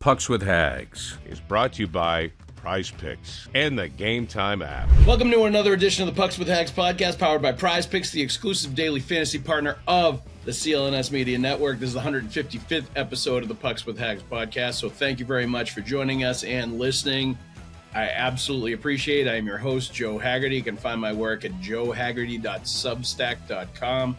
Pucks with Haggs is brought to you by Prize Picks and the Game Time app. Welcome to another edition of the Pucks with Haggs podcast, powered by Prize Picks, the exclusive daily fantasy partner of the CLNS Media Network. This is the 155th episode of the Pucks with Haggs podcast, so thank you very much for joining us and listening. I absolutely appreciate it. I am your host, Joe Haggerty. You can find my work at joehaggerty.substack.com.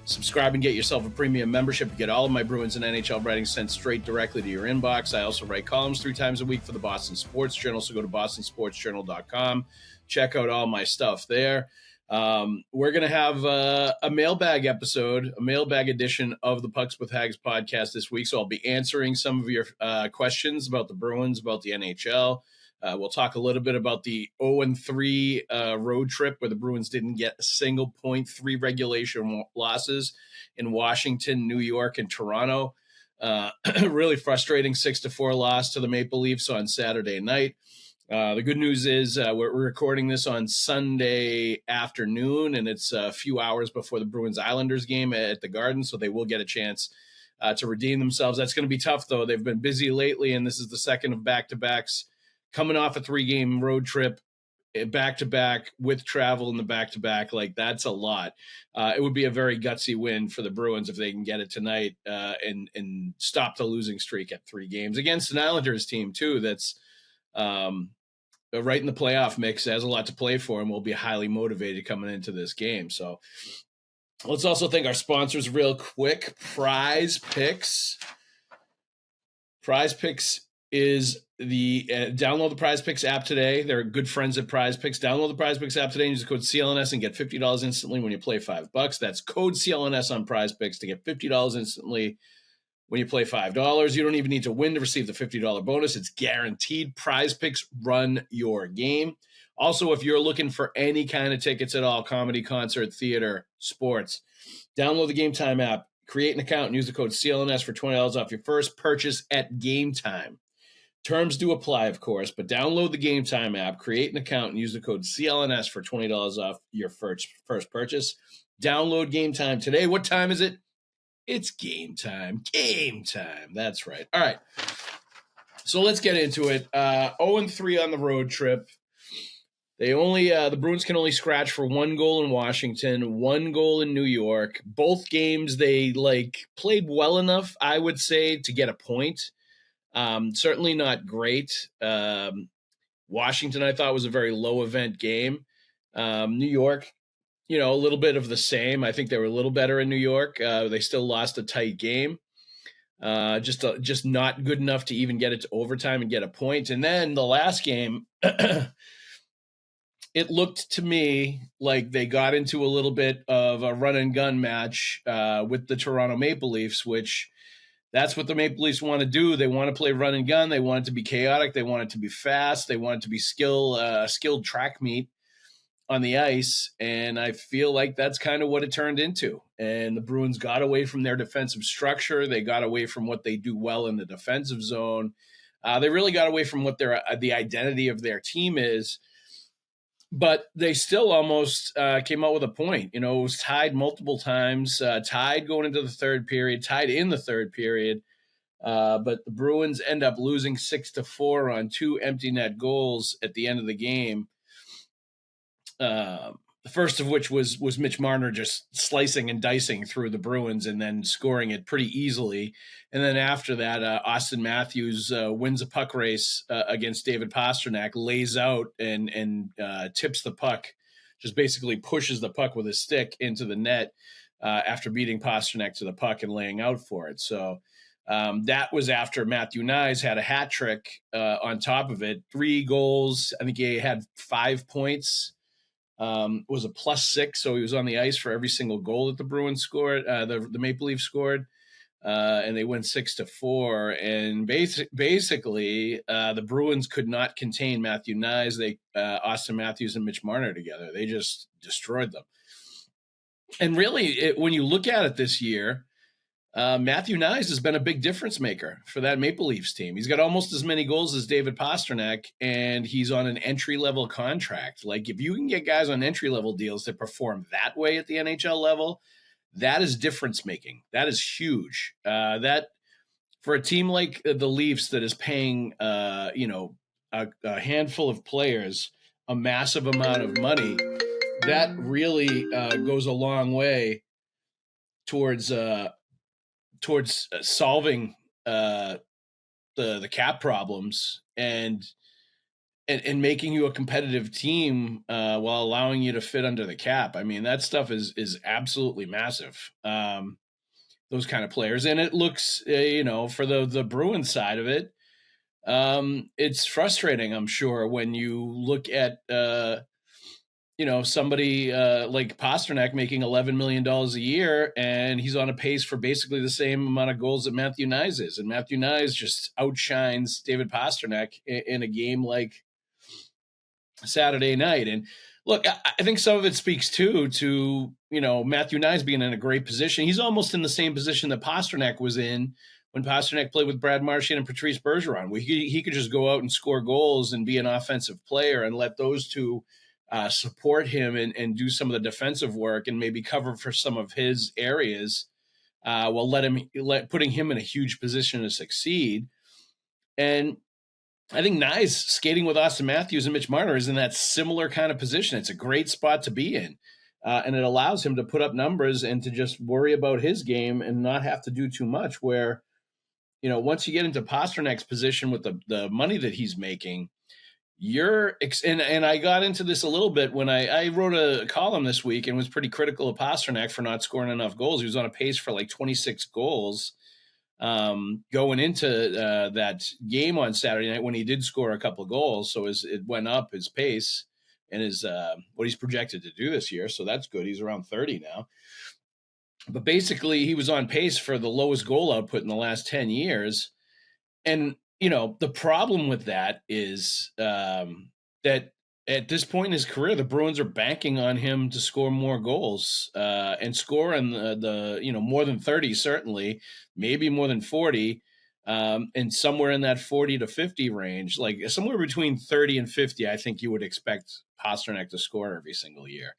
Subscribe and get yourself a premium membership. You get all of my Bruins and NHL writing sent straight directly to your inbox. I also write columns 3 times a week for the Boston Sports Journal, so go to bostonsportsjournal.com. Check out all my stuff there. We're going to have a mailbag episode, a mailbag edition of the Pucks with Haggs podcast this week, so I'll be answering some of your questions about the Bruins, about the NHL. We'll talk a little bit about the 0-3 road trip where the Bruins didn't get a single point, 3 regulation losses in Washington, New York, and Toronto. Really frustrating 6-4 loss to the Maple Leafs on Saturday night. The good news is we're recording this on Sunday afternoon, and it's a few hours before the Bruins-Islanders game at the Garden, so they will get a chance to redeem themselves. That's going to be tough, though. They've been busy lately, and this is the second of back-to-backs. Coming off a 3-game road trip, back-to-back with travel in the back-to-back, like that's a lot. It would be a very gutsy win for the Bruins if they can get it tonight and stop the losing streak at 3 games against an Islanders team too. That's right in the playoff mix, has a lot to play for, and will be highly motivated coming into this game. So let's also thank our sponsors real quick. Prize Picks. Prize Picks is download the Prize Picks app today. They're good friends at Prize Picks. Download the Prize Picks app today and use the code CLNS and get $50 instantly when you play $5. That's code CLNS on Prize Picks to get $50 instantly when you play $5. You don't even need to win to receive the $50 bonus. It's guaranteed. Prize Picks, run your game. Also, if you're looking for any kind of tickets at all, comedy, concert, theater, sports, download the Game Time app, create an account, and use the code CLNS for $20 off your first purchase at Game Time. Terms do apply, of course, but download the Game Time app, create an account, and use the code CLNS for $20 off your first purchase. Download Game Time today. What time is it? It's game time. Game time. That's right. All right. So let's get into it. 0-3 on the road trip. The Bruins can only scratch for 1 goal in Washington, 1 goal in New York. Both games they played well enough, I would say, to get a point. Certainly not great. Washington, I thought, was a very low event game. New York, a little bit of the same. I think they were a little better in New York. They still lost a tight game. Just not good enough to even get it to overtime and get a point. And then the last game, it looked to me like they got into a little bit of a run and gun match with the Toronto Maple Leafs, which that's what the Maple Leafs want to do. They want to play run and gun. They want it to be chaotic. They want it to be fast. They want it to be skilled track meet on the ice. And I feel like that's kind of what it turned into. And the Bruins got away from their defensive structure. They got away from what they do well in the defensive zone. They really got away from what the identity of their team is. But they still almost came out with a point. It was tied multiple times, tied going into the third period, tied in the third period. But the Bruins end up losing 6-4 on 2 empty net goals at the end of the game. The first of which was Mitch Marner just slicing and dicing through the Bruins and then scoring it pretty easily. And then after that, Austin Matthews wins a puck race against David Pastrnak, lays out and tips the puck, just basically pushes the puck with his stick into the net after beating Pastrnak to the puck and laying out for it. So that was after Matthew Knies had a hat trick on top of it. 3 goals. I think he had 5 points. Was a +6, so he was on the ice for every single goal that the Bruins scored, the Maple Leafs scored, and they went 6-4. And basically, the Bruins could not contain Matthew Knies. Austin Matthews and Mitch Marner together, they just destroyed them. And really, when you look at it this year, Matthew Knies has been a big difference maker for that Maple Leafs team. He's got almost as many goals as David Pastrnak, and he's on an entry-level contract. If you can get guys on entry-level deals that perform that way at the NHL level, that is difference-making. That is huge. for a team like the Leafs that is paying, a handful of players a massive amount of money, that really goes a long way towards solving the cap problems and making you a competitive team while allowing you to fit under the cap. I mean, that stuff is absolutely massive. Those kind of players, and it looks, for the Bruins side of it, it's frustrating, I'm sure, when you look at somebody like Pastrnak making $11 million a year, and he's on a pace for basically the same amount of goals that Matthew Knies is. And Matthew Knies just outshines David Pastrnak in a game like Saturday night. And look, I think some of it speaks to Matthew Knies being in a great position. He's almost in the same position that Pastrnak was in when Pastrnak played with Brad Marchand and Patrice Bergeron, where he could just go out and score goals and be an offensive player and let those two support him and do some of the defensive work and maybe cover for some of his areas, while putting him in a huge position to succeed. And I think Knies skating with Austin Matthews and Mitch Marner is in that similar kind of position. It's a great spot to be in. And it allows him to put up numbers and to just worry about his game and not have to do too much, where, once you get into Pasternak's position with the money that he's making, and I got into this a little bit when I wrote a column this week and was pretty critical of Pastrnak for not scoring enough goals. He was on a pace for like 26 goals going into that game on Saturday night when he did score a couple of goals. So it went up his pace and what he's projected to do this year. So that's good. He's around 30 now. But basically, he was on pace for the lowest goal output in the last 10 years. And, the problem with that is that at this point in his career, the Bruins are banking on him to score more goals and score in the more than 30, certainly, maybe more than 40, and somewhere in that 40 to 50 range, like somewhere between 30 and 50, I think you would expect Pastrnak to score every single year.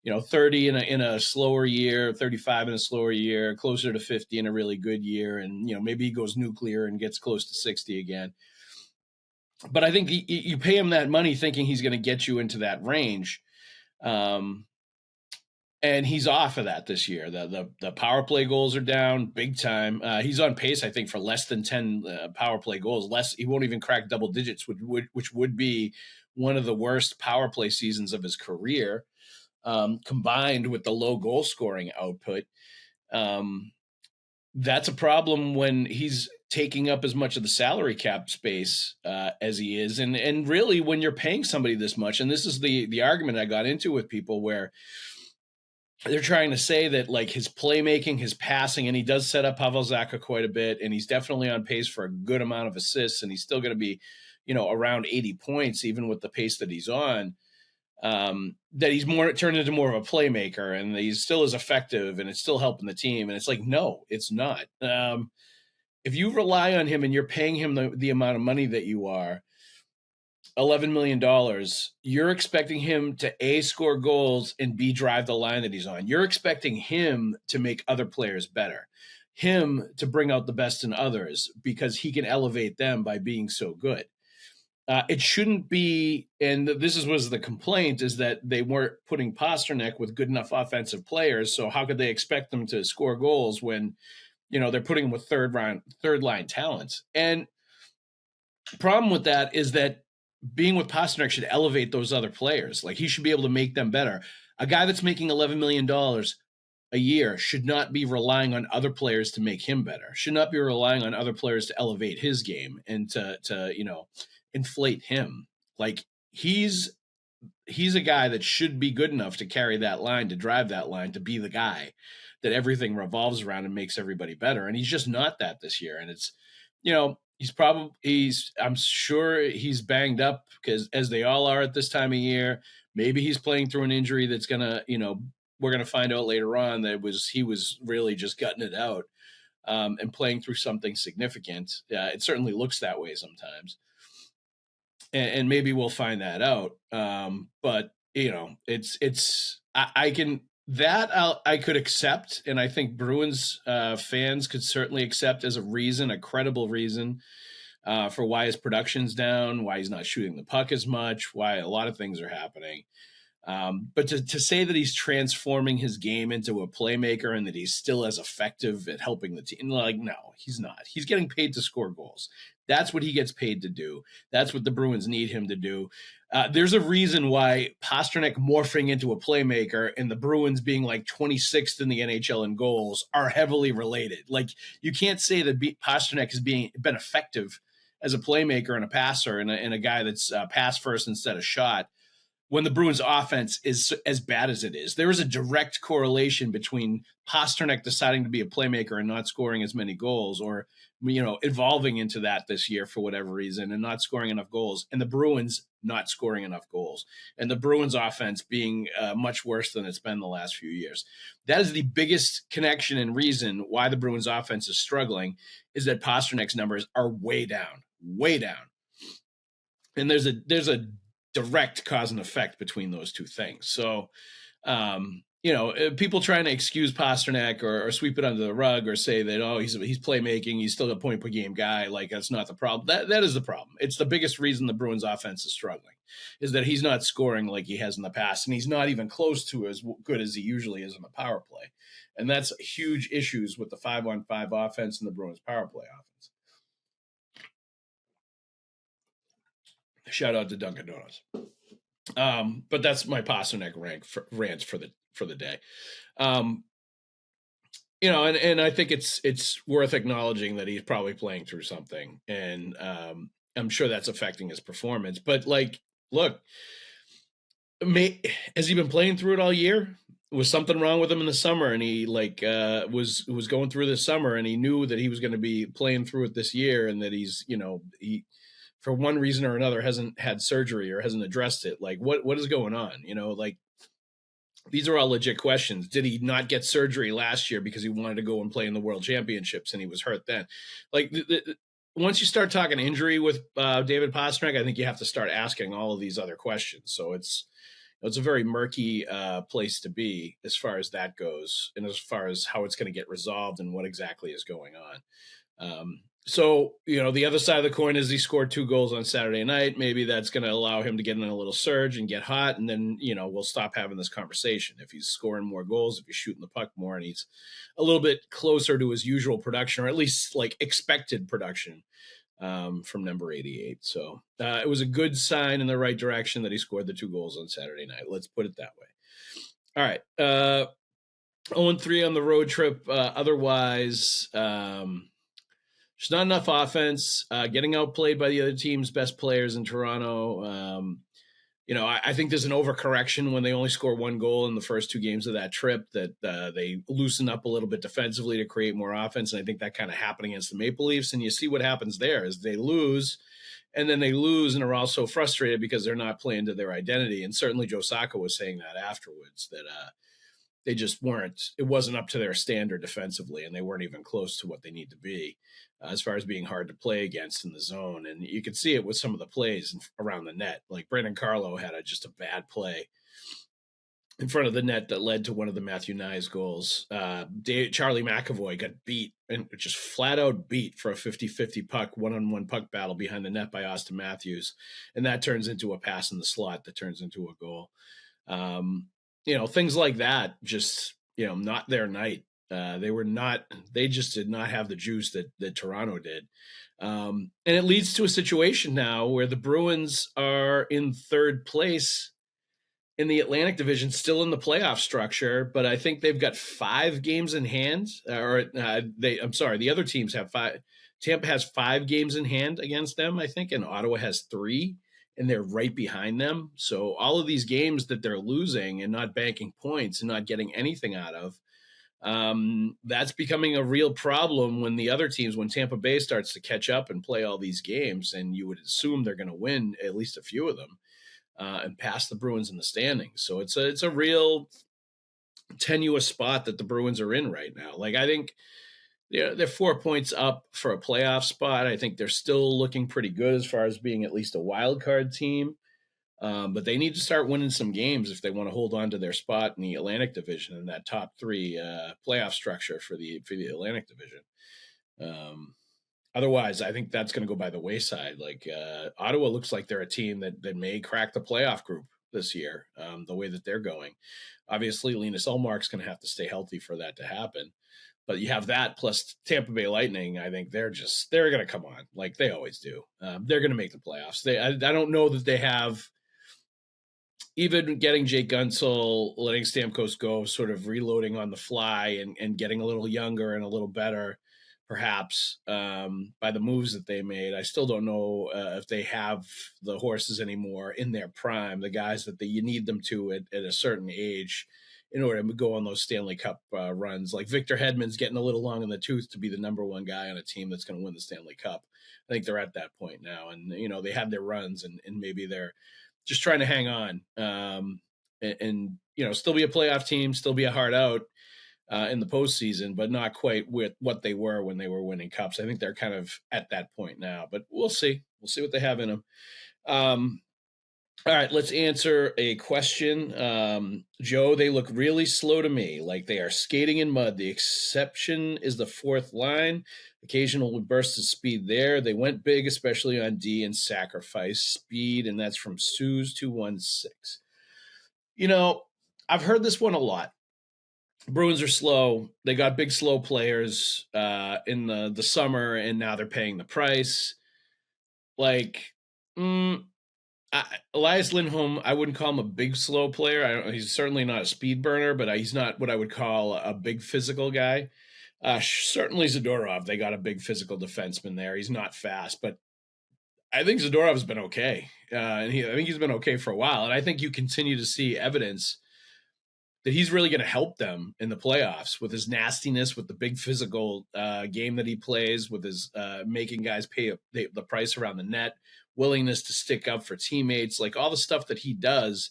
30 in a slower year, 35 in a slower year, closer to 50 in a really good year. And, maybe he goes nuclear and gets close to 60 again. But I think you pay him that money thinking he's going to get you into that range. And he's off of that this year. The power play goals are down big time. He's on pace, I think, for less than 10 power play goals. He won't even crack double digits, which would be one of the worst power play seasons of his career. Combined with the low goal scoring output. That's a problem when he's taking up as much of the salary cap space as he is. And really, when you're paying somebody this much, and this is the argument I got into with people, where they're trying to say that, like, his playmaking, his passing, and he does set up Pavel Zacha quite a bit, and he's definitely on pace for a good amount of assists, and he's still going to be, around 80 points, even with the pace that he's on. That he's turned into more of a playmaker, and he's still as effective, and it's still helping the team. And it's like, no, it's not. If you rely on him and you're paying him the amount of money that you are, $11 million, you're expecting him to A, score goals, and B, drive the line that he's on. You're expecting him to make other players better, him to bring out the best in others because he can elevate them by being so good. It shouldn't be, and was the complaint, is that they weren't putting Pastrnak with good enough offensive players. So how could they expect them to score goals when, they're putting him with third line talent? And the problem with that is that being with Pastrnak should elevate those other players. Like, he should be able to make them better. A guy that's making $11 million a year should not be relying on other players to make him better, should not be relying on other players to elevate his game and to inflate him. Like, he's a guy that should be good enough to carry that line, to drive that line, to be the guy that everything revolves around and makes everybody better. And he's just not that this year. And it's, I'm sure he's banged up, because as they all are at this time of year. Maybe he's playing through an injury that's gonna, we're gonna find out later on that he was really just gutting it out and playing through something significant. It certainly looks that way sometimes. And maybe we'll find that out. But I can That I could accept, and I think Bruins fans could certainly accept as a reason, a credible reason for why his production's down, why he's not shooting the puck as much, why a lot of things are happening. But to say that he's transforming his game into a playmaker and that he's still as effective at helping the team, like, no, he's not. He's getting paid to score goals. That's what he gets paid to do. That's what the Bruins need him to do. There's a reason why Pastrnak morphing into a playmaker and the Bruins being like 26th in the NHL in goals are heavily related. Like, you can't say that Pastrnak has been effective as a playmaker and a passer and a guy that's pass first instead of shot when the Bruins offense is as bad as it is. There is a direct correlation between Pastrnak deciding to be a playmaker and not scoring as many goals, or, evolving into that this year for whatever reason and not scoring enough goals, and the Bruins not scoring enough goals, and the Bruins offense being much worse than it's been the last few years. That is the biggest connection and reason why the Bruins offense is struggling, is that Pasternak's numbers are way down. And there's a direct cause and effect between those two things. So, people trying to excuse Pastrnak or sweep it under the rug or say that, oh, he's playmaking, he's still a point per game guy. Like, that's not the problem. That is the problem. It's the biggest reason the Bruins offense is struggling, is that he's not scoring like he has in the past. And he's not even close to as good as he usually is in the power play. And that's huge issues with the 5-on-5 offense and the Bruins power play offense. Shout out to Dunkin' Donuts. But that's my Pastrnak rant for the day. And I think it's worth acknowledging that he's probably playing through something, and I'm sure that's affecting his performance. But, like, look, has he been playing through it all year? Was something wrong with him in the summer, and he was going through this summer, and he knew that he was going to be playing through it this year, and that he's he for one reason or another hasn't had surgery or hasn't addressed it. Like, what is going on? These are all legit questions. Did he not get surgery last year because he wanted to go and play in the World Championships and he was hurt then? Like, once you start talking injury with David Pastrnak, I think you have to start asking all of these other questions. So it's a very murky place to be as far as that goes, and as far as how it's going to get resolved and what exactly is going on. So, the other side of the coin is he scored 2 goals on Saturday night. Maybe that's going to allow him to get in a little surge and get hot. And then, we'll stop having this conversation. If he's scoring more goals, if he's shooting the puck more, and he's a little bit closer to his usual production, or at least like expected production from number 88. So it was a good sign in the right direction that he scored the 2 goals on Saturday night. Let's put it that way. All right. 0-3 on the road trip. Otherwise, there's not enough offense, getting outplayed by the other team's best players in Toronto. I think there's an overcorrection when they only score 1 goal in the first 2 games of that trip, that they loosen up a little bit defensively to create more offense. And I think that kind of happened against the Maple Leafs. And you see what happens there is they lose, and then they lose and are also frustrated because they're not playing to their identity. And certainly Joe Sacco was saying that afterwards, that they just weren't, it wasn't up to their standard defensively, and they weren't even close to what they need to be as far as being hard to play against in the zone. And you could see it with some of the plays around the net. Like, Brandon Carlo had just a bad play in front of the net that led to one of the Matthew Nyes goals. Charlie McAvoy got beat, and just flat out beat, for a 50-50 puck, one-on-one puck battle behind the net by Austin Matthews. And that turns into a pass in the slot that turns into a goal. Things like that, just, not their night. They just did not have the juice that Toronto did. And it leads to a situation now where the Bruins are in 3rd place in the Atlantic Division, still in the playoff structure, but I think they've got 5 games in hand, the other teams have 5. Tampa has 5 games in hand against them, I think, and Ottawa has 3. And they're right behind them. So all of these games that they're losing and not banking points and not getting anything out of, that's becoming a real problem when the other teams, when Tampa Bay starts to catch up and play all these games, and you would assume they're going to win at least a few of them and pass the Bruins in the standings. So it's a real tenuous spot that the Bruins are in right now. Like, I think they're 4 points up for a playoff spot. I think they're still looking pretty good as far as being at least a wild card team. But they need to start winning some games if they want to hold on to their spot in the Atlantic Division in that top three playoff structure for the Atlantic Division. Otherwise, I think that's going to go by the wayside. Like Ottawa looks like they're a team that may crack the playoff group this year, the way that they're going. Obviously, Linus Ullmark's going to have to stay healthy for that to happen. But you have that plus Tampa Bay Lightning. I think they're going to come on like they always do. They're going to make the playoffs. I don't know that they have, even getting Jake Gunsel, letting Stamkos go, sort of reloading on the fly and getting a little younger and a little better, perhaps, by the moves that they made. I still don't know if they have the horses anymore in their prime, the guys that you need them to at a certain age in order to go on those Stanley Cup runs. Like Victor Hedman's getting a little long in the tooth to be the number one guy on a team that's going to win the Stanley Cup. I think they're at that point now. And, they had their runs and maybe they're just trying to hang on and still be a playoff team, still be a hard out in the postseason, but not quite with what they were when they were winning cups. I think they're kind of at that point now, but we'll see. We'll see what they have in them. All right, let's answer a question. Joe, they look really slow to me, like they are skating in mud. The exception is the fourth line. Occasional bursts of speed there. They went big, especially on D and sacrifice speed, and that's from Suze 216. I've heard this one a lot. Bruins are slow. They got big, slow players in the summer, and now they're paying the price. Elias Lindholm, I wouldn't call him a big, slow player. He's certainly not a speed burner, but he's not what I would call a big physical guy. Certainly Zadorov, they got a big physical defenseman there. He's not fast, but I think Zadorov's been okay. I think he's been okay for a while. And I think you continue to see evidence that he's really going to help them in the playoffs with his nastiness, with the big physical game that he plays, with his making guys pay the price around the net, willingness to stick up for teammates, like all the stuff that he does.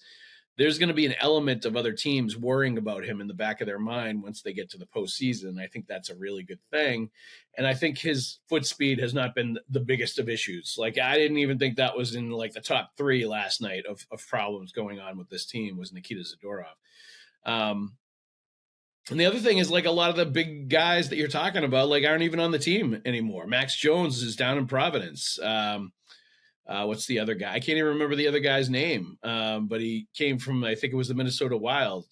There's going to be an element of other teams worrying about him in the back of their mind once they get to the postseason. I think that's a really good thing. And I think his foot speed has not been the biggest of issues. Like, I didn't even think that was in like the top three last night of problems going on with this team was Nikita Zadorov. And the other thing is, like, a lot of the big guys that you're talking about, like, aren't even on the team anymore. Max Jones is down in Providence. What's the other guy? I can't even remember the other guy's name, but he came from, I think it was the Minnesota Wild.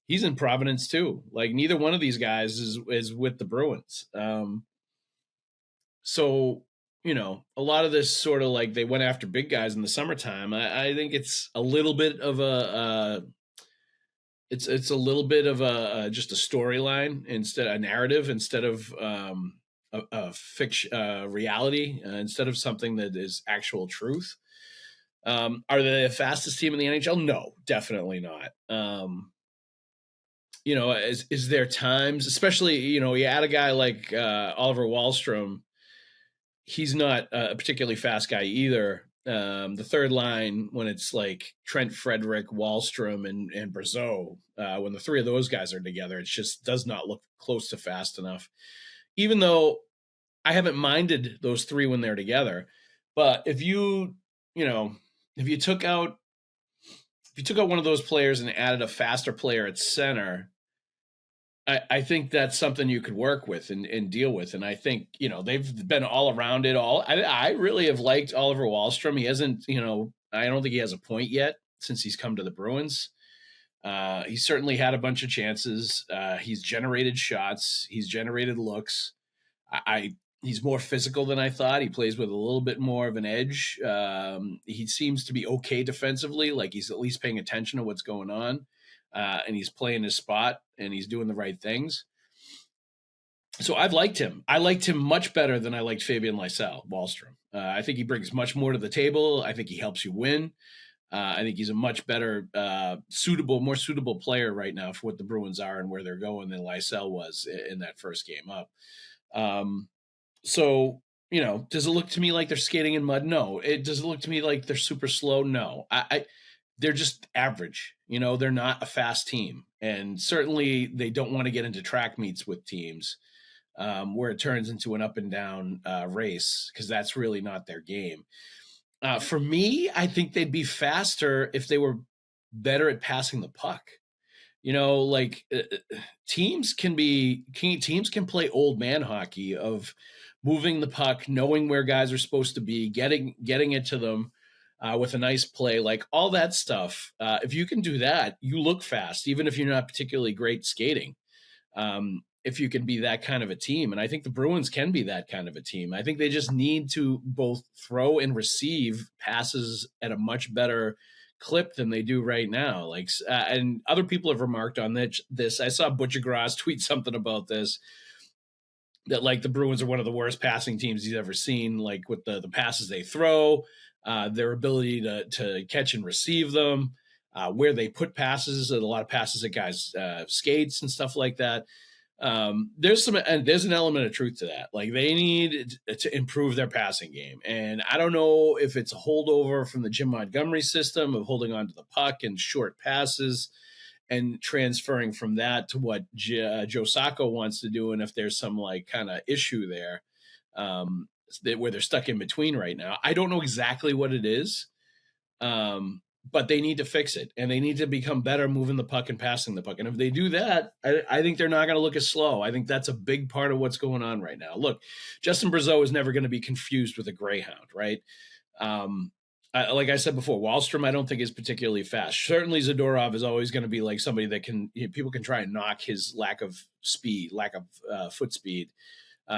He's in Providence too. Like, neither one of these guys is with the Bruins. So, a lot of this sort of like they went after big guys in the summertime. I think it's a little bit of it's a little bit of just a storyline instead, a narrative instead of a fiction, reality, instead of something that is actual truth. Are they the fastest team in the NHL? No, definitely not. Is there times, especially, you add a guy like Oliver Wahlstrom, he's not a particularly fast guy either. The third line, when it's like Trent Frederick, Wahlstrom, and Brazeau, when the three of those guys are together, it just does not look close to fast enough. Even though I haven't minded those three when they're together, but if you took out one of those players and added a faster player at center, I think that's something you could work with and deal with. And I think, they've been all around it all. I really have liked Oliver Wahlstrom. He hasn't, I don't think he has a point yet since he's come to the Bruins. He's certainly had a bunch of chances. He's generated shots. He's generated looks. He's more physical than I thought. He plays with a little bit more of an edge. He seems to be okay defensively. Like, he's at least paying attention to what's going on. And he's playing his spot and he's doing the right things. So I've liked him. I liked him much better than I liked Fabian Wahlstrom. I think he brings much more to the table. I think he helps you win. I think he's a much better, more suitable player right now for what the Bruins are and where they're going than Lysell was in that first game up. So, does it look to me like they're skating in mud? No. Does it look to me like they're super slow? No. They're just average. They're not a fast team. And certainly they don't want to get into track meets with teams where it turns into an up and down race, because that's really not their game. For me, I think they'd be faster if they were better at passing the puck. Like teams can play old man hockey of moving the puck, knowing where guys are supposed to be, getting it to them with a nice play, like all that stuff. If you can do that, you look fast, even if you're not particularly great skating. If you can be that kind of a team. And I think the Bruins can be that kind of a team. I think they just need to both throw and receive passes at a much better clip than they do right now. And other people have remarked on this. I saw Butcher Gross tweet something about this, that like the Bruins are one of the worst passing teams he's ever seen, like with the passes they throw, their ability to catch and receive them, where they put passes, and a lot of passes at guys' skates and stuff like that. There's an element of truth to that. Like they need to improve their passing game. And I don't know if it's a holdover from the Jim Montgomery system of holding on to the puck and short passes and transferring from that to what Joe Sacco wants to do. And if there's some like kind of issue there where they're stuck in between right now, I don't know exactly what it is. But they need to fix it, and they need to become better moving the puck and passing the puck. And if they do that, I think they're not going to look as slow. I think that's a big part of what's going on right now. Look, Justin Brazeau is never going to be confused with a greyhound, right? Like I said before, Wahlstrom I don't think is particularly fast. Certainly Zadorov is always going to be like somebody that people can try and knock his lack of foot speed.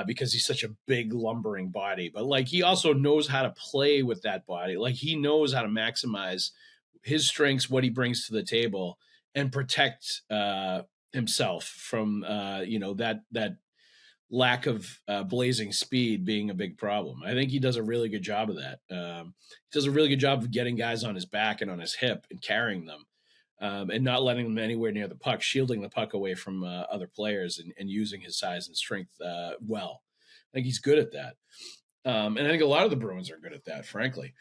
Because he's such a big lumbering body, but like he also knows how to play with that body. Like he knows how to maximize his strengths, what he brings to the table, and protect himself from that lack of blazing speed being a big problem. I think he does a really good job of that. He does a really good job of getting guys on his back and on his hip and carrying them. And not letting them anywhere near the puck, shielding the puck away from other players and using his size and strength well. I think he's good at that. And I think a lot of the Bruins are good at that, frankly.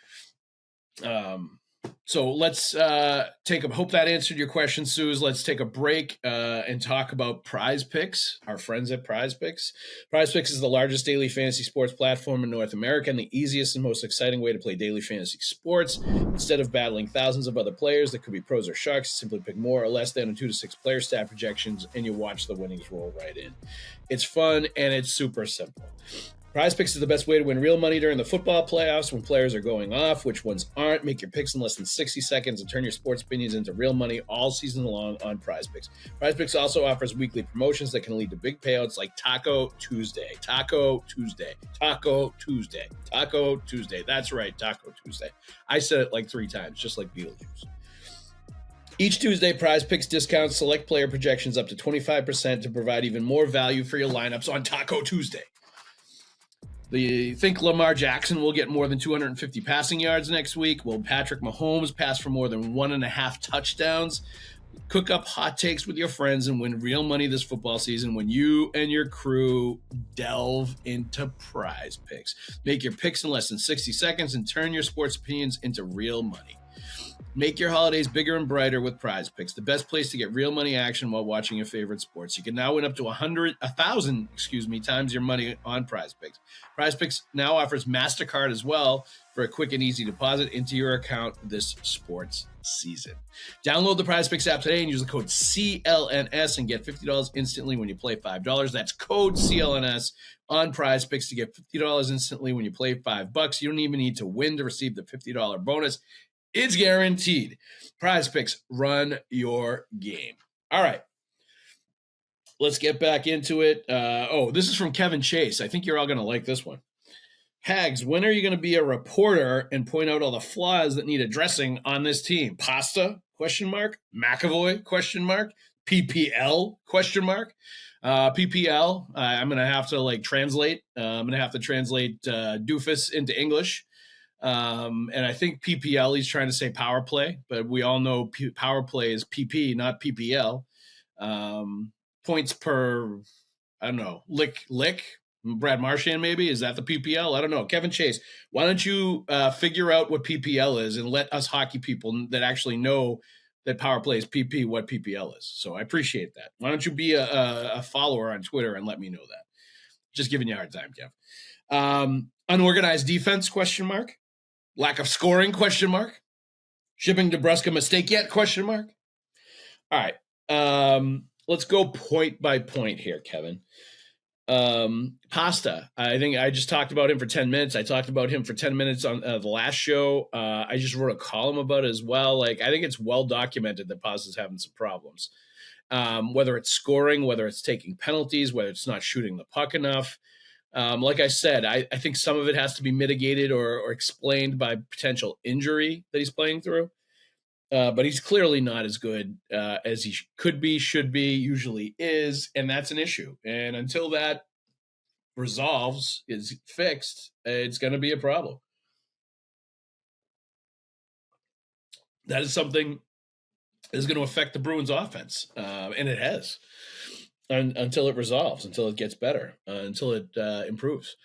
So let's hope that answered your question, Suze. Let's take a break and talk about Prize Picks, our friends at Prize Picks. Prize Picks is the largest daily fantasy sports platform in North America and the easiest and most exciting way to play daily fantasy sports. Instead of battling thousands of other players that could be pros or sharks, simply pick more or less than 2 to 6 player stat projections and you watch the winnings roll right in. It's fun and it's super simple. Prize Picks is the best way to win real money during the football playoffs when players are going off. Which ones aren't? Make your picks in less than 60 seconds and turn your sports opinions into real money all season long on Prize Picks. Prize Picks also offers weekly promotions that can lead to big payouts like Taco Tuesday. Taco Tuesday. Taco Tuesday. Taco Tuesday. That's right, Taco Tuesday. I said it like 3 times, just like Beetlejuice. Each Tuesday, Prize Picks discounts select player projections up to 25% to provide even more value for your lineups on Taco Tuesday. You think Lamar Jackson will get more than 250 passing yards next week? Will Patrick Mahomes pass for more than 1.5 touchdowns? Cook up hot takes with your friends and win real money this football season when you and your crew delve into Prize Picks. Make your picks in less than 60 seconds and turn your sports opinions into real money. Make your holidays bigger and brighter with Prize Picks, the best place to get real money action while watching your favorite sports. You can now win up to 1,000 times your money on Prize Picks. Prize Picks now offers MasterCard as well for a quick and easy deposit into your account this sports season. Download the Prize Picks app today and use the code CLNS and get $50 instantly when you play $5. That's code CLNS on Prize Picks to get $50 instantly when you play $5. You don't even need to win to receive the $50 bonus. It's guaranteed. Prize Picks, run your game. All right. Let's get back into it. This is from Kevin Chase. I think you're all going to like this one. Haggs, when are you going to be a reporter and point out all the flaws that need addressing on this team? Pasta? ? McAvoy? PPL? PPL. I'm going to have to translate. I'm going to have to translate doofus into English. And I think PPL, he's trying to say power play, but we all know power play is PP, not PPL. Points per, I don't know, lick. Brad Marchand, maybe? Is that the PPL? I don't know. Kevin Chase, why don't you figure out what PPL is and let us hockey people that actually know that power play is PP, what PPL is. So I appreciate that. Why don't you be a follower on Twitter and let me know that? Just giving you a hard time, Kev. Unorganized defense, ? Lack of scoring, question mark. Shipping DeBrusque mistake yet, question mark. All right. Let's go point by point here, Kevin. Pasta. I think I just talked about him for 10 minutes. I talked about him for 10 minutes on the last show. I just wrote a column about it as well. Like, I think it's well documented that Pasta's having some problems. Whether it's scoring, whether it's taking penalties, whether it's not shooting the puck enough. Like I said, I think some of it has to be mitigated or explained by potential injury that he's playing through. But he's clearly not as good as he could be, should be, usually is, and that's an issue. And until that resolves, is fixed, it's going to be a problem. That is something that is going to affect the Bruins offense, and it has, until it resolves, until it gets better, until it improves.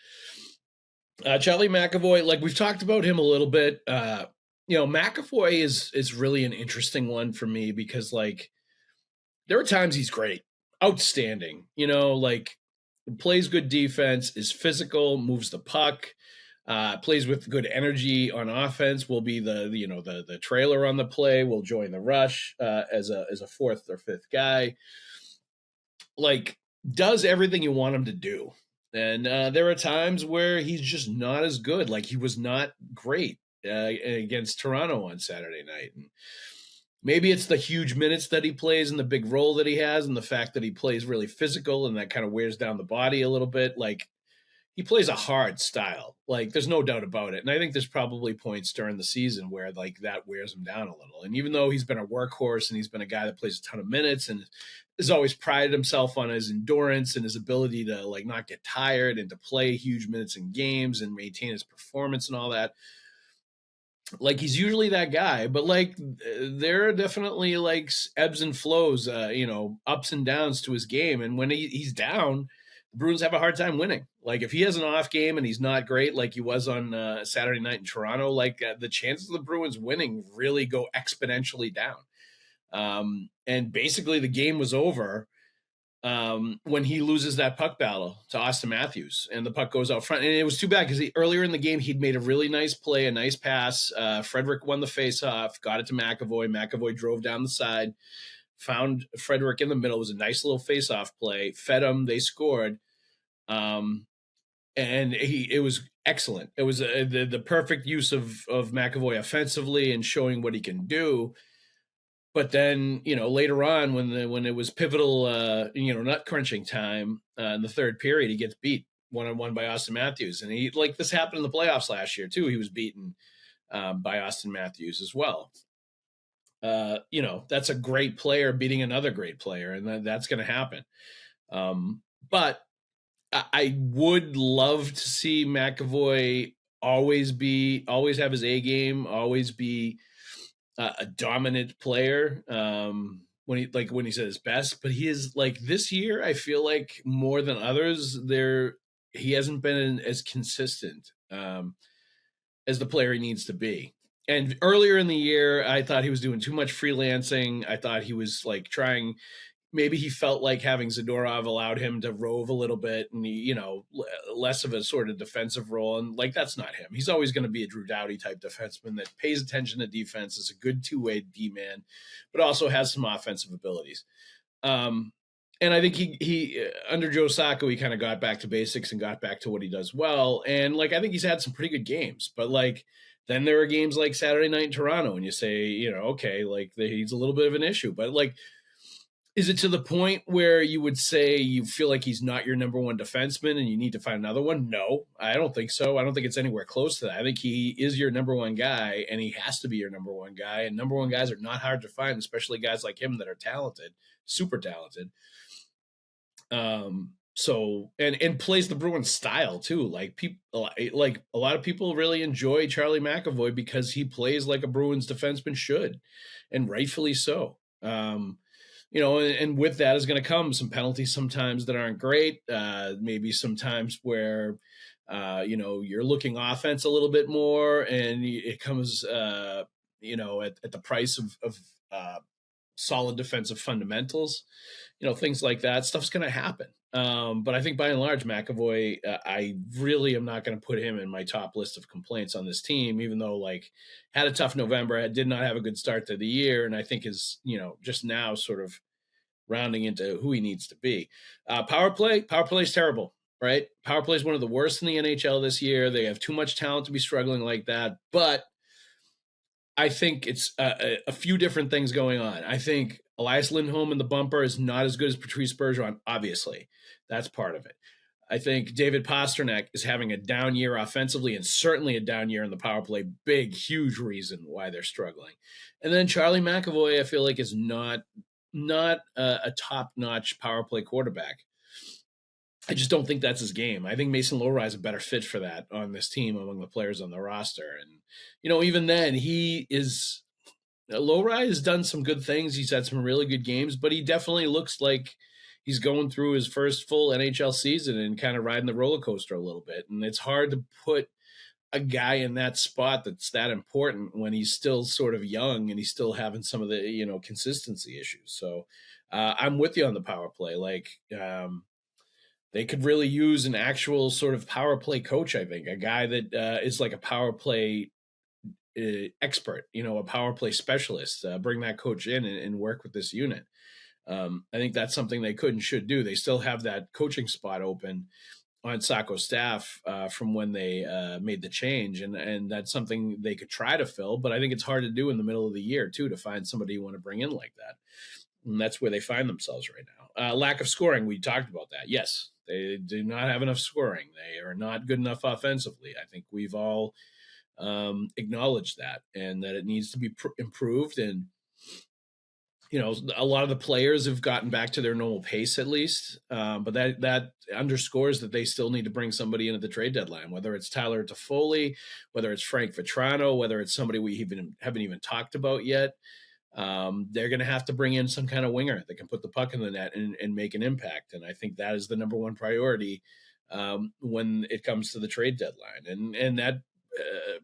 Charlie McAvoy, like we've talked about him a little bit. McAvoy is really an interesting one for me because, like, there are times he's great, outstanding, like plays good defense, is physical, moves the puck, plays with good energy on offense, will be the trailer on the play, will join the rush as a fourth or fifth guy, like does everything you want him to do. And there are times where he's just not as good. Like he was not great against Toronto on Saturday night. And maybe it's the huge minutes that he plays and the big role that he has and the fact that he plays really physical and that kind of wears down the body a little bit. Like he plays a hard style. Like there's no doubt about it. And I think there's probably points during the season where like that wears him down a little. And even though he's been a workhorse and he's been a guy that plays a ton of minutes and has always prided himself on his endurance and his ability to like not get tired and to play huge minutes in games and maintain his performance and all that, like he's usually that guy, but like there are definitely like ebbs and flows, ups and downs to his game. And when he's down, the Bruins have a hard time winning. Like if he has an off game and he's not great, like he was on Saturday night in Toronto, like the chances of the Bruins winning really go exponentially down. And basically the game was over when he loses that puck battle to Austin Matthews and the puck goes out front. And it was too bad because earlier in the game, he'd made a really nice play, a nice pass. Frederick won the faceoff, got it to McAvoy. McAvoy drove down the side, found Frederick in the middle. It was a nice little faceoff play, fed him, they scored. And it was excellent. It was the perfect use of McAvoy offensively and showing what he can do. But then, later on when it was pivotal, nut crunching time in the third period, he gets beat 1-on-1 by Austin Matthews. And this happened in the playoffs last year too. He was beaten by Austin Matthews as well. That's a great player beating another great player, and that's going to happen. But I would love to see McAvoy always have his A game, always be a dominant player when he's at his best. But he is like this year, I feel like more than others, he hasn't been as consistent as the player he needs to be. And earlier in the year, I thought he was doing too much freelancing. I thought he was like trying. Maybe he felt like having Zadorov allowed him to rove a little bit and, less of a sort of defensive role. And like, that's not him. He's always going to be a Drew Doughty type defenseman that pays attention to defense, is a good two-way D-man, but also has some offensive abilities. And I think he under Joe Sacco, he kind of got back to basics and got back to what he does well. And like, I think he's had some pretty good games, but like, then there are games like Saturday night in Toronto and you say, okay, like he's a little bit of an issue, but like, is it to the point where you would say you feel like he's not your number one defenseman and you need to find another one? No, I don't think so. I don't think it's anywhere close to that. I think he is your number one guy and he has to be your number one guy. And number one guys are not hard to find, especially guys like him that are talented, super talented. So plays the Bruins style too. Like a lot of people really enjoy Charlie McAvoy because he plays like a Bruins defenseman should, and rightfully so. And with that is going to come some penalties sometimes that aren't great. Maybe sometimes where, you're looking offense a little bit more and it comes, at the price of solid defensive fundamentals, things like that. Stuff's going to happen. But I think by and large, McAvoy, I really am not going to put him in my top list of complaints on this team, even though had a tough November, did not have a good start to the year. And I think is, just now sort of rounding into who he needs to be. Power play is terrible, right? Power play is one of the worst in the NHL this year. They have too much talent to be struggling like that. But I think it's a few different things going on. I think Elias Lindholm in the bumper is not as good as Patrice Bergeron, obviously. That's part of it. I think David Pastrnak is having a down year offensively and certainly a down year in the power play. Big, huge reason why they're struggling. And then Charlie McAvoy, I feel like, is not a top-notch power play quarterback. I just don't think that's his game. I think Mason Lohrei is a better fit for that on this team among the players on the roster. And, even then, Lohrei has done some good things. He's had some really good games, but he definitely looks like he's going through his first full NHL season and kind of riding the roller coaster a little bit. And it's hard to put a guy in that spot that's that important when he's still sort of young and he's still having some of the, consistency issues. So I'm with you on the power play. They could really use an actual sort of power play coach, I think, a guy that is like a power play expert, a power play specialist, bring that coach in and work with this unit. I think that's something they could and should do. They still have that coaching spot open on Sacco's staff from when they made the change. And that's something they could try to fill, but I think it's hard to do in the middle of the year too, to find somebody you want to bring in like that. And that's where they find themselves right now. Lack of scoring. We talked about that. Yes, they do not have enough scoring. They are not good enough offensively. I think we've all acknowledged that and that it needs to be improved. And, a lot of the players have gotten back to their normal pace at least. But that underscores that they still need to bring somebody in at the trade deadline, whether it's Tyler Toffoli, whether it's Frank Vetrano, whether it's somebody we haven't even talked about yet. They're going to have to bring in some kind of winger that can put the puck in the net and make an impact. And I think that is the number one priority when it comes to the trade deadline. And that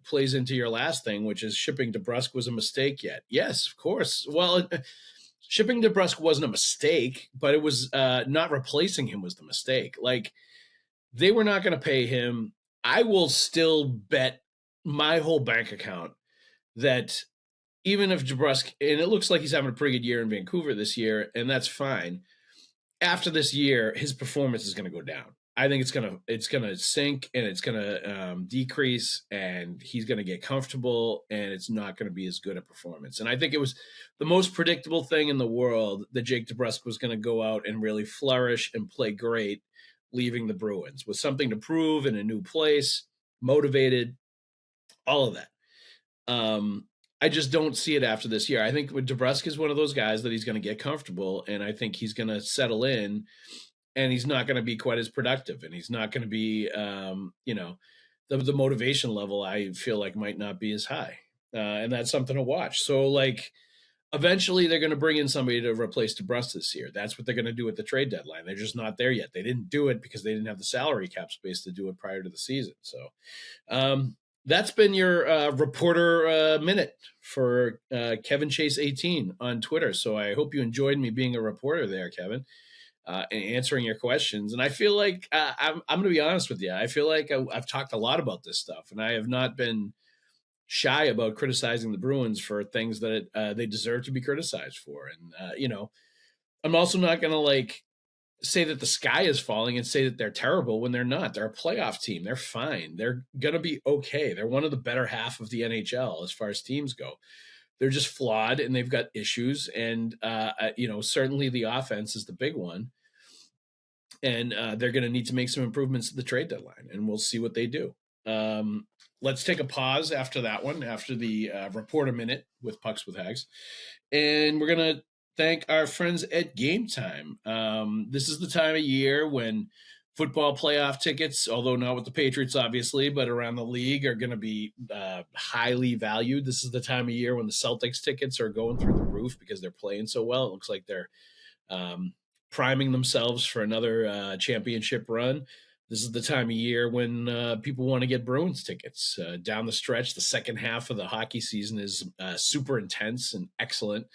plays into your last thing, which is shipping DeBrusk was a mistake yet. Yes, of course. Well, shipping DeBrusk wasn't a mistake, but it was not replacing him was the mistake. They were not going to pay him. I will still bet my whole bank account that even if DeBrusk, and it looks like he's having a pretty good year in Vancouver this year, and that's fine. After this year, his performance is going to go down. I think it's gonna sink and it's gonna decrease, and he's gonna get comfortable, and it's not gonna be as good a performance. And I think it was the most predictable thing in the world that Jake DeBrusk was gonna go out and really flourish and play great, leaving the Bruins with something to prove in a new place, motivated, all of that. I just don't see it after this year. I think with DeBrusk is one of those guys that he's going to get comfortable, and I think he's going to settle in, and he's not going to be quite as productive, and he's not going to be, the motivation level I feel like might not be as high, and that's something to watch. So, eventually they're going to bring in somebody to replace DeBrusk this year. That's what they're going to do at the trade deadline. They're just not there yet. They didn't do it because they didn't have the salary cap space to do it prior to the season. So, that's been your reporter minute for Kevin Chase 18 on Twitter. So I hope you enjoyed me being a reporter there, Kevin, and answering your questions. And I feel like I'm going to be honest with you. I feel like I've talked a lot about this stuff, and I have not been shy about criticizing the Bruins for things that they deserve to be criticized for. And, I'm also not going to say that the sky is falling and say that they're terrible when they're not. They're a playoff team. They're fine. They're going to be okay. They're one of the better half of the NHL as far as teams go. They're just flawed and they've got issues. And, certainly the offense is the big one. And they're going to need to make some improvements at the trade deadline, and we'll see what they do. Let's take a pause after that one, after the reporter minute with Pucks with Haggs. And we're going to thank our friends at Game Time. This is the time of year when football playoff tickets, although not with the Patriots, obviously, but around the league, are going to be highly valued. This is the time of year when the Celtics tickets are going through the roof because they're playing so well. It looks like they're priming themselves for another championship run. This is the time of year when people want to get Bruins tickets. Down the stretch, the second half of the hockey season is super intense and excellent.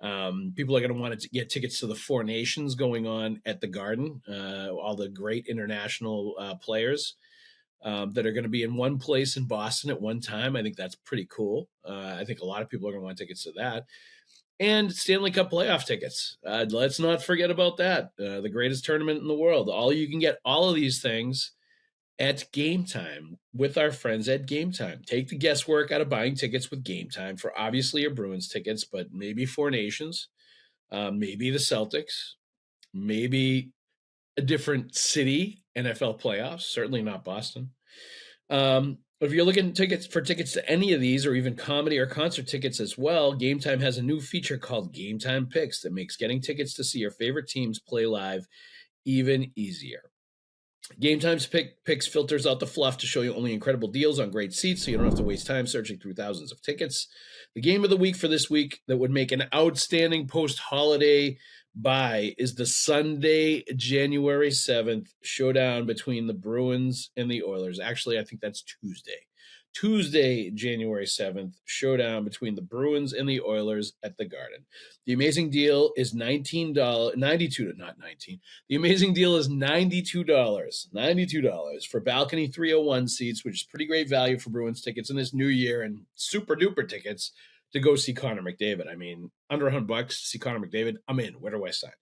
People are going to want to get tickets to the Four Nations going on at the Garden, all the great international players that are going to be in one place in Boston at one time. I think that's pretty cool. I think a lot of people are going to want tickets to that. And Stanley Cup playoff tickets. Let's not forget about that. The greatest tournament in the world. You can get all of these things at Game Time with our friends at Game Time. Take the guesswork out of buying tickets with Game Time for obviously your Bruins tickets, but maybe Four Nations, maybe the Celtics, maybe a different city NFL playoffs. Certainly not Boston. If you're looking tickets to any of these, or even comedy or concert tickets as well, Game Time has a new feature called Game Time Picks that makes getting tickets to see your favorite teams play live even easier. Game Time's picks filters out the fluff to show you only incredible deals on great seats, so you don't have to waste time searching through thousands of tickets. The game of the week for this week that would make an outstanding post-holiday buy is the Sunday, January 7th showdown between the Bruins and the Oilers. Actually, I think that's Tuesday. Tuesday, January 7th, showdown between the Bruins and the Oilers at the Garden. The amazing deal is $92, not 19. The amazing deal is $92 for balcony 301 seats, which is pretty great value for Bruins tickets in this new year, and super duper tickets to go see Connor McDavid. I mean, under $100 to see Connor McDavid, I'm in. Where do I sign?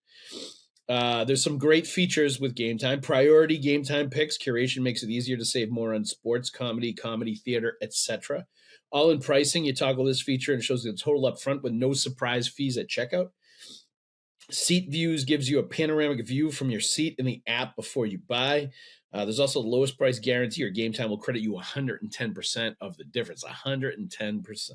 There's some great features with Game Time. Priority Game Time picks. Curation makes it easier to save more on sports, comedy, theater, etc. All in pricing, you toggle this feature and it shows the total up front with no surprise fees at checkout. Seat Views gives you a panoramic view from your seat in the app before you buy. There's also the lowest price guarantee, or Game Time will credit you 110% of the difference. 110%.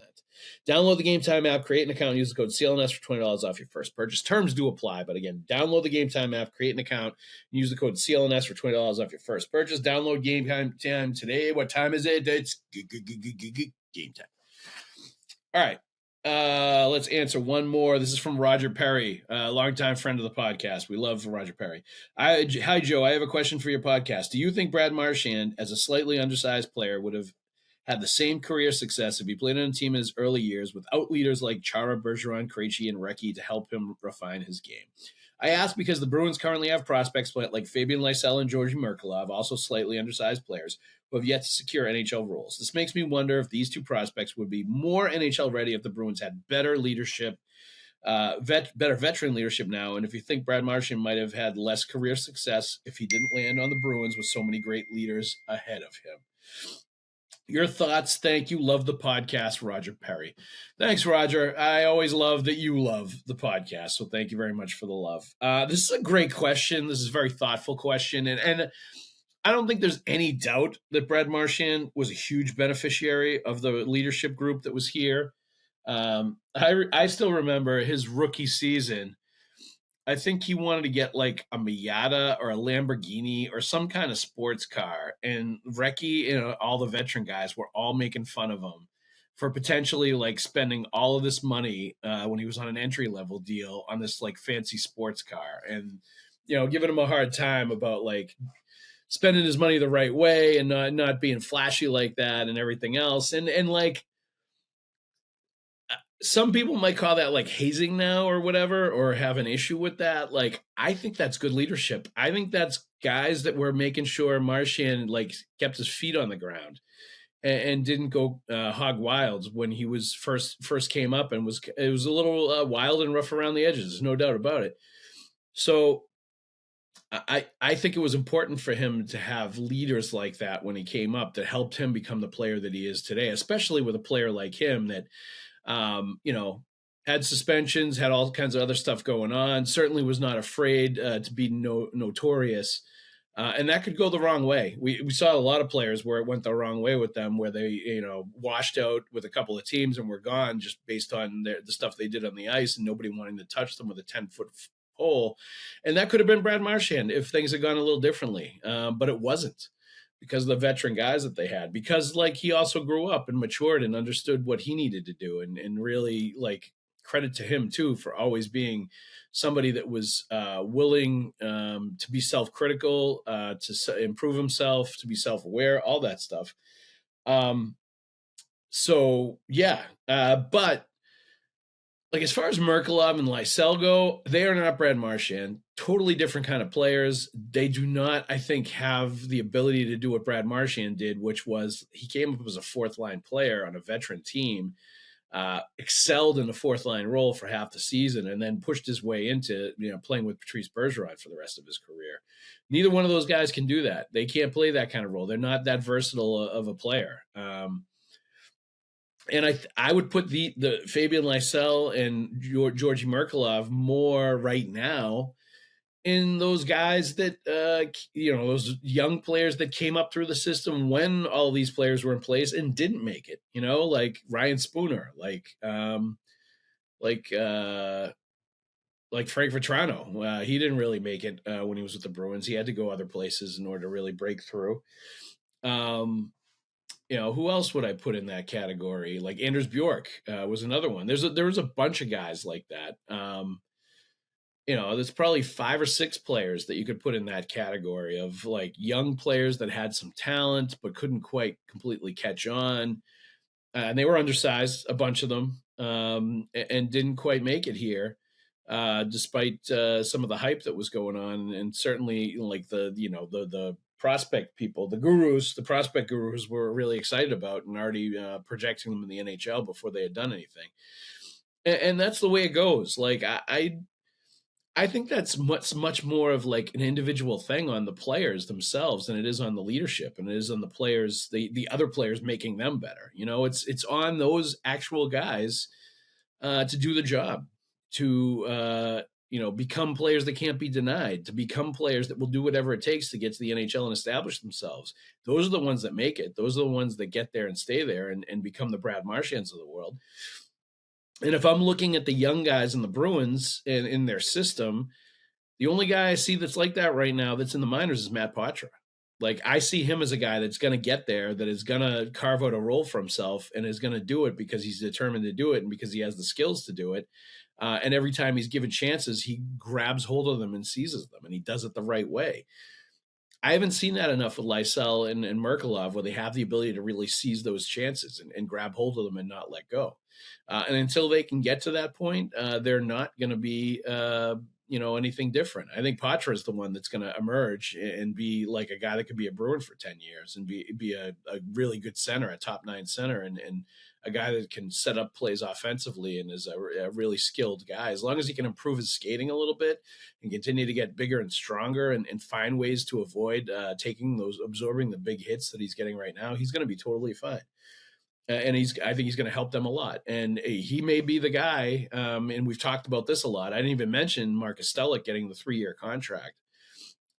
Download the Game Time app, create an account, and use the code CLNS for $20 off your first purchase. Terms do apply, but again, download the Game Time app, create an account, and use the code CLNS for $20 off your first purchase. Download Game Time today. What time is it? It's Game Time. All right. Let's answer one more. This is from Roger Perry, a longtime friend of the podcast. We love Roger Perry. Hi, Joe. I have a question for your podcast. Do you think Brad Marchand, as a slightly undersized player, would have had the same career success if he played on a team in his early years without leaders like Chara, Bergeron, Krejci, and Recchi to help him refine his game? I ask because the Bruins currently have prospects like Fabian Lysell and Georgi Merkulov, also slightly undersized players, who have yet to secure NHL roles. This makes me wonder if these two prospects would be more NHL ready if the Bruins had better leadership, better veteran leadership now, and if you think Brad Marchand might have had less career success if he didn't land on the Bruins with so many great leaders ahead of him. Your thoughts. Thank you. Love the podcast, Roger Perry. Thanks, Roger. I always love that you love the podcast, so thank you very much for the love. This is a great question. This is a very thoughtful question, and I don't think there's any doubt that Brad Marchand was a huge beneficiary of the leadership group that was here. I still remember his rookie season. I think he wanted to get like a Miata or a Lamborghini or some kind of sports car. And Recchi and all the veteran guys were all making fun of him for potentially like spending all of this money when he was on an entry level deal on this like fancy sports car, and giving him a hard time about like spending his money the right way and not being flashy like that and everything else. And like, some people might call that like hazing now or whatever, or have an issue with that. Like, I think that's good leadership. I think that's guys that were making sure Marchand like kept his feet on the ground and didn't go hog wild when he was first came up, and it was a little wild and rough around the edges. There's no doubt about it. So I think it was important for him to have leaders like that when he came up that helped him become the player that he is today, especially with a player like him that had suspensions, had all kinds of other stuff going on, certainly was not afraid to be notorious. And that could go the wrong way. We saw a lot of players where it went the wrong way with them, where they, washed out with a couple of teams and were gone just based on the stuff they did on the ice and nobody wanting to touch them with a 10-foot pole. And that could have been Brad Marchand if things had gone a little differently. But it wasn't, because of the veteran guys that they had, because like he also grew up and matured and understood what he needed to do, and really like credit to him too for always being somebody that was willing to be self-critical, to improve himself, to be self-aware, all that stuff. But like as far as Merkulov and Lysell go, they are not Brad Marchand. Totally different kind of players. They do not, I think, have the ability to do what Brad Marchand did, which was he came up as a fourth line player on a veteran team, excelled in the fourth line role for half the season, and then pushed his way into playing with Patrice Bergeron for the rest of his career. Neither one of those guys can do that. They can't play that kind of role. They're not that versatile of a player. And I would put the Fabian Lysell and Georgi Merkulov more right now in those guys that those young players that came up through the system when all these players were in place and didn't make it. Like Ryan Spooner, like Frank Vetrano. He didn't really make it when he was with the Bruins. He had to go other places in order to really break through. Who else would I put in that category? Like Anders Bjork was another one. There was a bunch of guys like that. There's probably 5 or 6 players that you could put in that category of like young players that had some talent but couldn't quite completely catch on. And they were undersized, a bunch of them, and didn't quite make it here, despite some of the hype that was going on. And certainly like the prospect people, the prospect gurus were really excited about and already projecting them in the NHL before they had done anything. And that's the way it goes. Like I think that's much more of like an individual thing on the players themselves than it is on the leadership, and it is on the players, the other players making them better. It's on those actual guys to do the job, to become players that can't be denied, to become players that will do whatever it takes to get to the NHL and establish themselves. Those are the ones that make it. Those are the ones that get there and stay there and become the Brad Marchands of the world. And if I'm looking at the young guys in the Bruins and in their system, the only guy I see that's like that right now that's in the minors is Matt Poitras. Like I see him as a guy that's going to get there, that is going to carve out a role for himself and is going to do it because he's determined to do it and because he has the skills to do it. And every time he's given chances, he grabs hold of them and seizes them, and he does it the right way. I haven't seen that enough with Lysell and Merkulov, where they have the ability to really seize those chances and grab hold of them and not let go. And until they can get to that point, they're not going to be, anything different. I think Poitras is the one that's going to emerge and be like a guy that could be a Bruin for 10 years and be a really good center, a top 9 center, and a guy that can set up plays offensively and is a really skilled guy. As long as he can improve his skating a little bit and continue to get bigger and stronger and find ways to avoid absorbing the big hits that he's getting right now, he's going to be totally fine. And I think he's going to help them a lot. And he may be the guy, and we've talked about this a lot. I didn't even mention Marcus Stelic getting the 3-year contract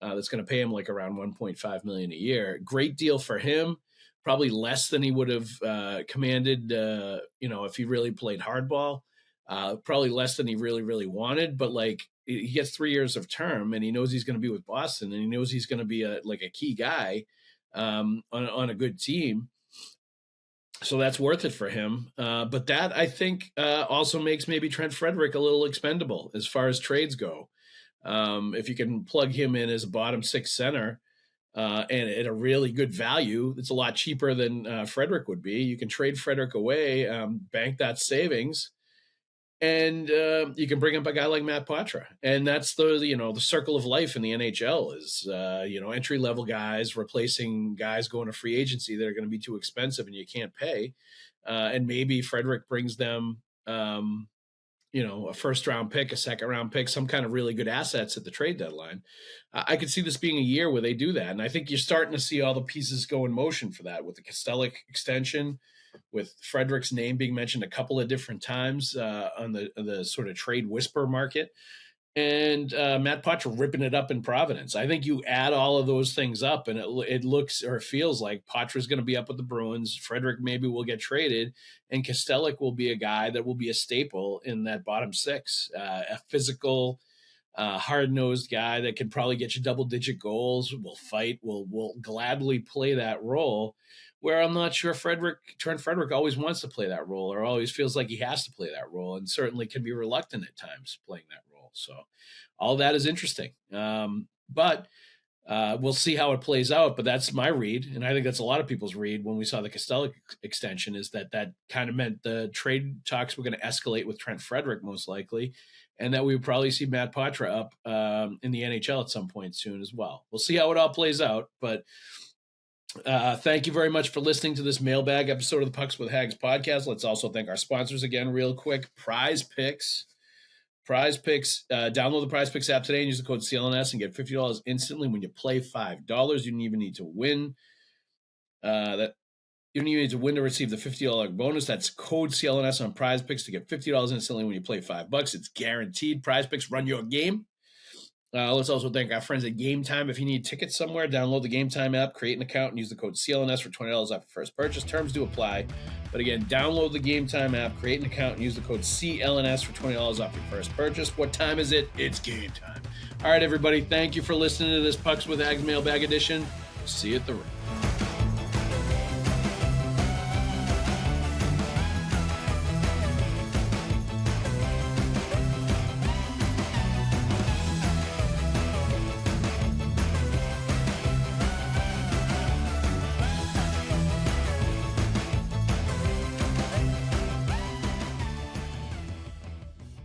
that's going to pay him like around $1.5 million a year. Great deal for him. Probably less than he would have commanded, if he really played hardball. Probably less than he really, really wanted. But like he gets 3 years of term, and he knows he's going to be with Boston, and he knows he's going to be a key guy on a good team. So that's worth it for him. But that, I think, also makes maybe Trent Frederic a little expendable as far as trades go. If you can plug him in as a bottom 6 center and at a really good value, it's a lot cheaper than Frederic would be. You can trade Frederic away, bank that savings, and you can bring up a guy like Matt Poitras. And that's the circle of life in the NHL is, entry-level guys replacing guys going to free agency that are going to be too expensive and you can't pay. And maybe Frederic brings them, a first-round pick, a second-round pick, some kind of really good assets at the trade deadline. I could see this being a year where they do that. And I think you're starting to see all the pieces go in motion for that with the Kostelic extension, with Frederic's name being mentioned a couple of different times on the sort of trade whisper market, and Matt Poitras ripping it up in Providence. I think you add all of those things up, and it looks or feels like Poitras is going to be up with the Bruins. Frederic maybe will get traded, and Kostelic will be a guy that will be a staple in that bottom 6, a physical, hard-nosed guy that can probably get you double-digit goals, will fight, will gladly play that role, where I'm not sure Trent Frederic always wants to play that role or always feels like he has to play that role, and certainly can be reluctant at times playing that role. So all that is interesting. But We'll see how it plays out, but that's my read, and I think that's a lot of people's read when we saw the Costello extension, is that kind of meant the trade talks were going to escalate with Trent Frederick most likely, and that we would probably see Matt Poitras up in the NHL at some point soon as well. We'll see how it all plays out, but thank you very much for listening to this mailbag episode of the Pucks with Haggs podcast. Let's also thank our sponsors again real quick. Prize Picks. Download the Prize Picks app today and use the code CLNS and get $50 instantly when you play $5. You don't even need to win. You don't even need to win to receive the $50 bonus. That's code CLNS on Prize Picks to get $50 instantly when you play $5. It's guaranteed. Prize Picks, run your game. Let's also thank our friends at Game Time. If you need tickets somewhere, download the Game Time app, create an account, and use the code CLNS for $20 off your first purchase. Terms do apply. But again, download the Game Time app, create an account, and use the code CLNS for $20 off your first purchase. What time is it? It's game time. All right, everybody. Thank you for listening to this Pucks with Haggs mailbag edition. See you at the ring.